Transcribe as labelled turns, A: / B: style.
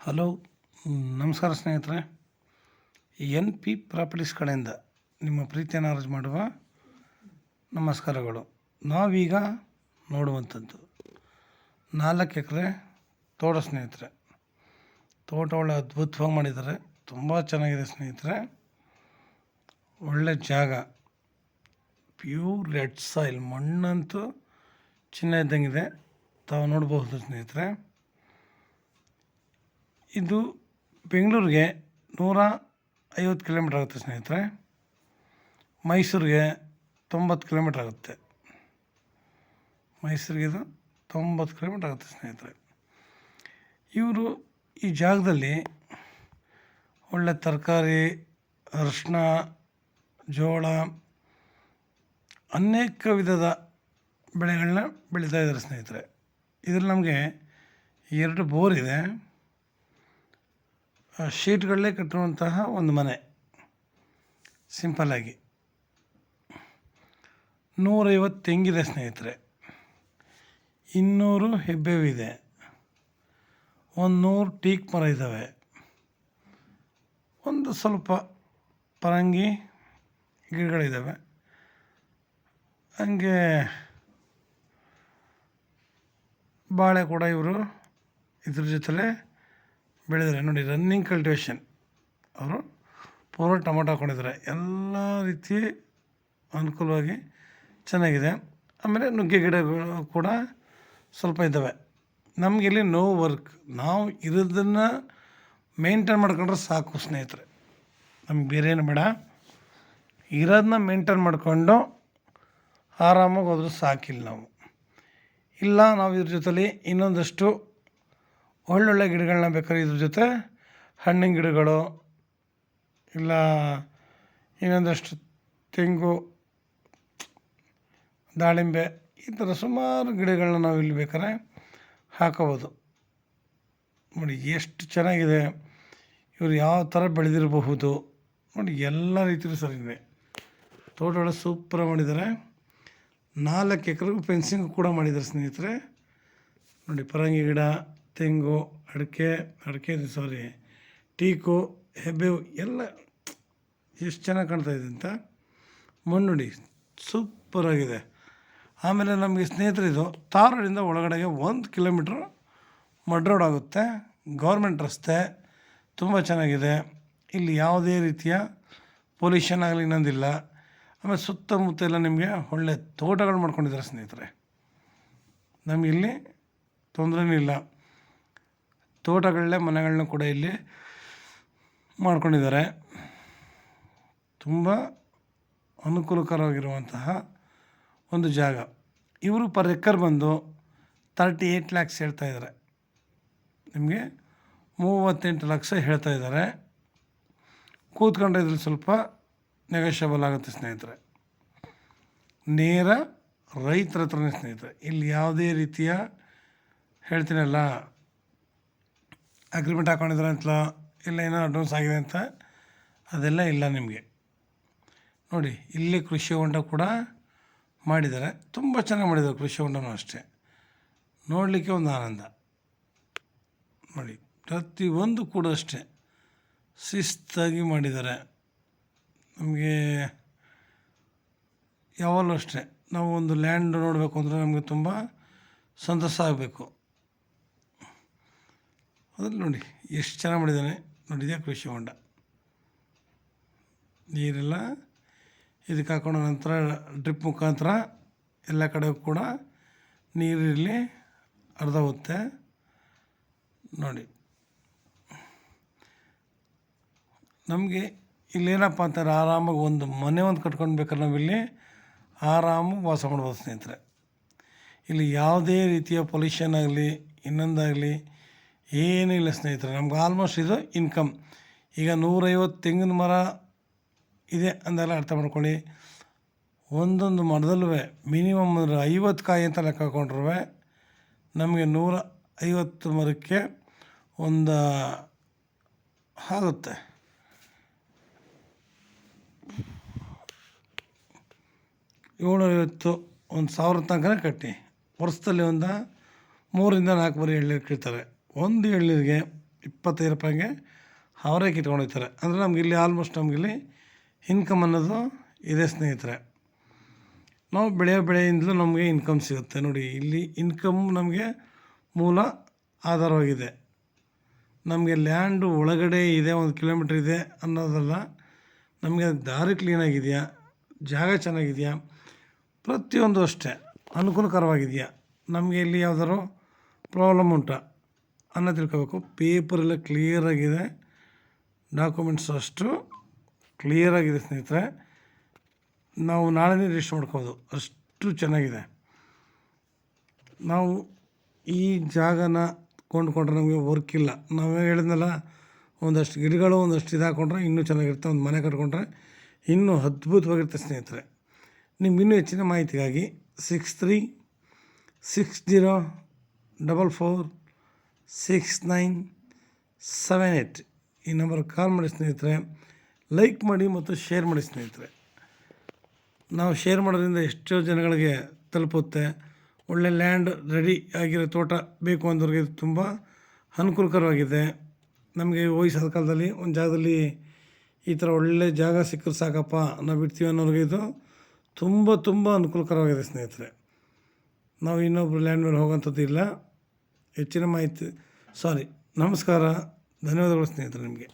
A: Hello, ನಮಸ್ಕಾರ ಸ್ನೇಹಿತರೆ. N P properties ಕಡೆಯಿಂದ ನಿಮ್ಮ ಪ್ರೀತಿಯನ್ನು ಅರ್ಜಿ ಮಾಡುವ ನಮಸ್ಕಾರಗಳು. ನಾವೀಗ ನೋಡುವಂಥದ್ದು 4 ಎಕರೆ ತೋಟ ಸ್ನೇಹಿತರೆ. ತೋಟ ಒಳ್ಳೆ ಅದ್ಭುತವಾಗಿ ಮಾಡಿದ್ದಾರೆ, ತುಂಬ ಚೆನ್ನಾಗಿದೆ ಸ್ನೇಹಿತರೆ. ಒಳ್ಳೆ ಜಾಗ, ಪ್ಯೂರ್ ರೆಡ್ ಸಾಯಿಲ್, ಮಣ್ಣಂತೂ ಚಿನ್ನ ಇದ್ದಂಗಿದೆ, ತಾವು ನೋಡಬಹುದು ಸ್ನೇಹಿತರೆ. ಇದು ಬೆಂಗಳೂರಿಗೆ 150 ಕಿಲೋಮೀಟ್ರ್ ಆಗುತ್ತೆ ಸ್ನೇಹಿತರೆ. ಮೈಸೂರಿಗೆ 90 ಕಿಲೋಮೀಟ್ರ್ ಆಗುತ್ತೆ. ಮೈಸೂರಿಗೆ ಇದು 90 ಕಿಲೋಮೀಟ್ರ್ ಆಗುತ್ತೆ ಸ್ನೇಹಿತರೆ. ಇವರು ಈ ಜಾಗದಲ್ಲಿ ಒಳ್ಳೆ ತರಕಾರಿ, ಅರಿಶಿನ, ಜೋಳ, ಅನೇಕ ವಿಧದ ಬೆಳೆಗಳನ್ನ ಬೆಳೀತಾ ಇದ್ದಾರೆ ಸ್ನೇಹಿತರೆ. ಇದರಲ್ಲಿ ನಮಗೆ 2 ಬೋರ್ ಇದೆ, ಶೀಟ್ಗಳಲ್ಲೇ ಕಟ್ಟಿರುವಂತಹ ಒಂದು ಮನೆ, ಸಿಂಪಲ್ಲಾಗಿ. 150 ತೆಂಗಿದೆ ಸ್ನೇಹಿತರೆ, 200 ಹೆಬ್ಬೇವಿದೆ, 100 ಟೀಕ್ ಮರ ಇದ್ದಾವೆ, ಒಂದು ಸ್ವಲ್ಪ ಪರಂಗಿ ಗಿಡಗಳಿದ್ದಾವೆ. ಹಂಗೆ ಬಾಳೆ ಕೂಡ ಇವರು ಇದ್ರ ಜೊತೆಲೇ ಬೆಳೆದರೆ ನೋಡಿ. ರನ್ನಿಂಗ್ ಕಲ್ಟಿವೇಷನ್, ಅವರು ಪೂರ ಟೊಮೊಟೊ ಹಾಕ್ಕೊಂಡಿದ್ದಾರೆ. ಎಲ್ಲ ರೀತಿ ಅನುಕೂಲವಾಗಿ ಚೆನ್ನಾಗಿದೆ. ಆಮೇಲೆ ನುಗ್ಗೆ ಗಿಡಗಳು ಕೂಡ ಸ್ವಲ್ಪ ಇದ್ದಾವೆ. ನಮಗಿಲ್ಲಿ ನೋ ವರ್ಕ್, ನಾವು ಇರೋದನ್ನು ಮೇಂಟೈನ್ ಮಾಡ್ಕೊಂಡ್ರೆ ಸಾಕು ಸ್ನೇಹಿತರೆ. ನಮ್ಗೆ ಬೇರೆ ಏನು ಬೇಡ, ಇರೋದನ್ನ ಮೇಂಟೈನ್ ಮಾಡಿಕೊಂಡು ಆರಾಮಾಗಿ ಹೋದ್ರೂ ಸಾಕಿಲ್ಲ. ನಾವು ಇದ್ರ ಜೊತೆಲಿ ಇನ್ನೊಂದಷ್ಟು ಒಳ್ಳೊಳ್ಳೆ ಗಿಡಗಳನ್ನ ಬೇಕಾದ್ರೆ ಇದ್ರ ಜೊತೆ ಹಣ್ಣಿನ ಗಿಡಗಳು, ಇಲ್ಲ ಇನ್ನೊಂದಷ್ಟು ತೆಂಗು, ದಾಳಿಂಬೆ, ಈ ಥರ ಸುಮಾರು ಗಿಡಗಳನ್ನ ನಾವು ಇಲ್ಲಿ ಬೇಕಾದ್ರೆ ಹಾಕೋಬೋದು. ನೋಡಿ ಎಷ್ಟು ಚೆನ್ನಾಗಿದೆ. ಇವರು ಯಾವ ಥರ ಬೆಳೆದಿರಬಹುದು ನೋಡಿ, ಎಲ್ಲ ರೀತಿಯೂ ಸರಿಯಿದೆ. ತೋಟಗಳು ಸೂಪರ್ ಮಾಡಿದ್ದಾರೆ. 4 ಎಕರೆಗೂ ಫೆನ್ಸಿಂಗ್ ಕೂಡ ಮಾಡಿದ್ದಾರೆ ಸ್ನೇಹಿತರೆ. ನೋಡಿ, ಪರಂಗಿ ಗಿಡ, ತೆಂಗು, ಟೀಕು, ಹೆಬ್ಬೇವು ಎಲ್ಲ ಎಷ್ಟು ಚೆನ್ನಾಗಿ ಕಾಣ್ತಾಯಿದೆ ಅಂತ. ಮಣ್ಣು ನೋಡಿ ಸೂಪರಾಗಿದೆ. ಆಮೇಲೆ ನಮಗೆ ಸ್ನೇಹಿತರೆ, ಇದು ತಾರೋಡಿಂದ ಒಳಗಡೆಗೆ 1 ಕಿಲೋಮೀಟ್ರ್ ಮಡ್ ರೋಡ್ ಆಗುತ್ತೆ. ಗೌರ್ಮೆಂಟ್ ರಸ್ತೆ, ತುಂಬ ಚೆನ್ನಾಗಿದೆ. ಇಲ್ಲಿ ಯಾವುದೇ ರೀತಿಯ ಪೊಲ್ಯೂಷನ್ ಆಗಲಿ ಇನ್ನೊಂದಿಲ್ಲ. ಆಮೇಲೆ ಸುತ್ತಮುತ್ತ ಎಲ್ಲ ನಿಮಗೆ ಒಳ್ಳೆ ತೋಟಗಳು ಮಾಡ್ಕೊಂಡಿದ್ದಾರೆ ಸ್ನೇಹಿತರೆ. ನಮಗಿಲ್ಲಿ ತೊಂದರೆನೂ ಇಲ್ಲ. ತೋಟಗಳಲ್ಲೇ ಮನೆಗಳನ್ನ ಕೂಡ ಇಲ್ಲಿ ಮಾಡ್ಕೊಂಡಿದ್ದಾರೆ. ತುಂಬ ಅನುಕೂಲಕರವಾಗಿರುವಂತಹ ಒಂದು ಜಾಗ. ಇವರು ಪರ್ ಎಕರ್ ಬಂದು 38 ಲ್ಯಾಕ್ಸ್ ಹೇಳ್ತಾಯಿದ್ದಾರೆ. ನಿಮಗೆ 38 ಲಕ್ಷ ಹೇಳ್ತಾಯಿದ್ದಾರೆ. ಕೂತ್ಕೊಂಡ್ರೆ ಇದ್ರಲ್ಲಿ ಸ್ವಲ್ಪ ನೆಗೋಷಿಯಬಲ್ ಆಗುತ್ತೆ ಸ್ನೇಹಿತರೆ. ನೇರ ರೈತರ ಹತ್ರನೇ ಸ್ನೇಹಿತರೆ. ಇಲ್ಲಿ ಯಾವುದೇ ರೀತಿಯ ಹೇಳ್ತೀನಲ್ಲ, ಅಗ್ರಿಮೆಂಟ್ ಹಾಕ್ಕೊಂಡಿದ್ದಾರೆ ಅಂತಲೋ ಇಲ್ಲ ಏನೋ ಅಡ್ವಾನ್ಸ್ ಆಗಿದೆ ಅಂತ, ಅದೆಲ್ಲ ಇಲ್ಲ ನಿಮಗೆ. ನೋಡಿ, ಇಲ್ಲಿ ಕೃಷಿ ಹೊಂಡ ಕೂಡ ಮಾಡಿದ್ದಾರೆ. ತುಂಬ ಚೆನ್ನಾಗಿ ಮಾಡಿದ್ದಾರೆ ಕೃಷಿ ಹೊಂಡನೂ ಅಷ್ಟೇ. ನೋಡಲಿಕ್ಕೆ ಒಂದು ಆನಂದ. ನೋಡಿ, ಪ್ರತಿಯೊಂದು ಕೂಡ ಅಷ್ಟೇ ಶಿಸ್ತಾಗಿ ಮಾಡಿದ್ದಾರೆ. ನಮಗೆ ಯಾವಾಗಲೂ ಅಷ್ಟೇ, ನಾವು ಒಂದು ಲ್ಯಾಂಡ್ ನೋಡಬೇಕು ಅಂದರೆ ನಮಗೆ ತುಂಬ ಸಂತೋಷ ಆಗಬೇಕು. ಅದ್ರಲ್ಲಿ ನೋಡಿ ಎಷ್ಟು ಚೆನ್ನಾಗಿ ಮಾಡಿದ್ದಾನೆ. ನೋಡಿದೆ ಕೃಷಿ ಹೊಂಡ, ನೀರೆಲ್ಲ ಇದಕ್ಕೆ ಹಾಕೊಂಡ ನಂತರ ಡ್ರಿಪ್ ಮುಖಾಂತರ ಎಲ್ಲ ಕಡೆ ಕೂಡ ನೀರಿರಲಿ ಅರ್ಧ ಹೋಗುತ್ತೆ. ನೋಡಿ, ನಮಗೆ ಇಲ್ಲೇನಪ್ಪ ಅಂತಾರೆ, ಆರಾಮಾಗಿ ಒಂದು ಮನೆ ಕಟ್ಕೊಂಡು ಬೇಕಾದ್ರೆ ನಾವಿಲ್ಲಿ ಆರಾಮಾಗಿ ವಾಸ ಮಾಡ್ಬೋದು ಸ್ನೇಹಿತರೆ. ಇಲ್ಲಿ ಯಾವುದೇ ರೀತಿಯ ಪೊಲ್ಯೂಷನ್ ಆಗಲಿ ಇನ್ನೊಂದಾಗಲಿ ಏನೂ ಇಲ್ಲ ಸ್ನೇಹಿತರೆ. ನಮ್ಗೆ ಆಲ್ಮೋಸ್ಟ್ ಇದು ಇನ್ಕಮ್. ಈಗ 150 ತೆಂಗಿನ ಮರ ಇದೆ ಅಂದೆಲ್ಲ ಅರ್ಥ ಮಾಡ್ಕೊಳ್ಳಿ. ಒಂದೊಂದು ಮರದಲ್ಲೂ ಮಿನಿಮಮ್ 50 ಕಾಯಿ ಅಂತ ಲೆಕ್ಕ ಹಾಕೊಂಡ್ರೂ ನಮಗೆ 150 ಮರಕ್ಕೆ ಒಂದು ಆಗುತ್ತೆ. $750, 1,000 ತನಕ ಕಟ್ಟಿ ವರ್ಷದಲ್ಲಿ ಒಂದು 3 ರಿಂದ 4 ಮರಿ ಎಳ್ನೀರು ಕೀಳ್ತಾರೆ. ಒಂದು ಎಳ್ನೀರಿಗೆ 25 ರೂಪಾಯಿಗೆ ಅವರೇಕೆ ಇಟ್ಕೊಂಡು ಹೋಗ್ತಾರೆ. ಅಂದರೆ ನಮಗಿಲ್ಲಿ ಆಲ್ಮೋಸ್ಟ್ ನಮಗಿಲ್ಲಿ ಇನ್ಕಮ್ ಅನ್ನೋದು ಇದೆ ಸ್ನೇಹಿತರೆ. ನಾವು ಬೆಳೆಯಿಂದಲೂ ನಮಗೆ ಇನ್ಕಮ್ ಸಿಗುತ್ತೆ. ನೋಡಿ ಇಲ್ಲಿ ಇನ್ಕಮ್ ನಮಗೆ ಮೂಲ ಆಧಾರವಾಗಿದೆ. ನಮಗೆ ಲ್ಯಾಂಡು ಒಳಗಡೆ ಇದೆ, 1 ಕಿಲೋಮೀಟ್ರ್ ಇದೆ ಅನ್ನೋದಲ್ಲ, ನಮಗೆ ದಾರಿ ಕ್ಲೀನಾಗಿದೆಯಾ, ಜಾಗ ಚೆನ್ನಾಗಿದೆಯಾ, ಪ್ರತಿಯೊಂದು ಅಷ್ಟೇ ಅನುಕೂಲಕರವಾಗಿದೆಯಾ, ನಮಗೆ ಇಲ್ಲಿ ಯಾವ್ದಾದ್ರು ಪ್ರಾಬ್ಲಮ್ ಉಂಟಾ ಅನ್ನೋ ತಿಳ್ಕೋಬೇಕು. ಪೇಪರೆಲ್ಲ ಕ್ಲಿಯರಾಗಿದೆ, ಡಾಕ್ಯುಮೆಂಟ್ಸ್ ಅಷ್ಟು ಕ್ಲಿಯರಾಗಿದೆ ಸ್ನೇಹಿತರೆ. ನಾವು ನಾಳೆನೇ ರಿಜಿಸ್ಟರ್ ಮಾಡ್ಕೋಬೋದು, ಅಷ್ಟು ಚೆನ್ನಾಗಿದೆ. ನಾವು ಈ ಜಾಗನ ಕೊಂಡ್ಕೊಂಡ್ರೆ ನಮಗೆ ವರ್ಕ್ ಇಲ್ಲ. ನಾವು ಹೇಳಿದ್ನಲ್ಲ, ಒಂದಷ್ಟು ಗಿಡಗಳು ಒಂದಷ್ಟು ಇದು ಹಾಕ್ಕೊಂಡ್ರೆ ಇನ್ನೂ ಚೆನ್ನಾಗಿರುತ್ತೆ. ಒಂದು ಮನೆ ಕಟ್ಕೊಂಡ್ರೆ ಇನ್ನೂ ಅದ್ಭುತವಾಗಿರುತ್ತೆ ಸ್ನೇಹಿತರೆ. ನಿಮ್ಗೆ ಇನ್ನೂ ಹೆಚ್ಚಿನ ಮಾಹಿತಿಗಾಗಿ 6360446978 ಈ ನಂಬರ್ಗೆ ಕಾಲ್ ಮಾಡಿ ಸ್ನೇಹಿತರೆ. ಲೈಕ್ ಮಾಡಿ ಮತ್ತು ಶೇರ್ ಮಾಡಿ ಸ್ನೇಹಿತರೆ. ನಾವು ಶೇರ್ ಮಾಡೋದ್ರಿಂದ ಎಷ್ಟೋ ಜನಗಳಿಗೆ ತಲುಪುತ್ತೆ. ಒಳ್ಳೆ ಲ್ಯಾಂಡ್ ರೆಡಿ ಆಗಿರೋ ತೋಟ ಬೇಕು ಅಂದವ್ರಿಗೆ ಇದು ತುಂಬ ಅನುಕೂಲಕರವಾಗಿದೆ. ನಮಗೆ ವಯಸ್ಸಾದ ಕಾಲದಲ್ಲಿ ಒಂದು ಜಾಗದಲ್ಲಿ ಈ ಥರ ಒಳ್ಳೆ ಜಾಗ ಸಿಕ್ಕರೆ ಸಾಕಪ್ಪ ನಾವು ಬಿಡ್ತೀವಿ ಅನ್ನೋರಿಗೆ ಇದು ತುಂಬ ಅನುಕೂಲಕರವಾಗಿದೆ ಸ್ನೇಹಿತರೆ. ನಾವು ಇನ್ನೊಬ್ರು ಲ್ಯಾಂಡ್ ಮೇಲೆ ಹೋಗೋಂಥದ್ದು ಇಲ್ಲ. ಹೆಚ್ಚಿನ ಮಾಹಿತಿ ನಮಸ್ಕಾರ, ಧನ್ಯವಾದಗಳು ಸ್ನೇಹಿತರೆ ನಿಮಗೆ.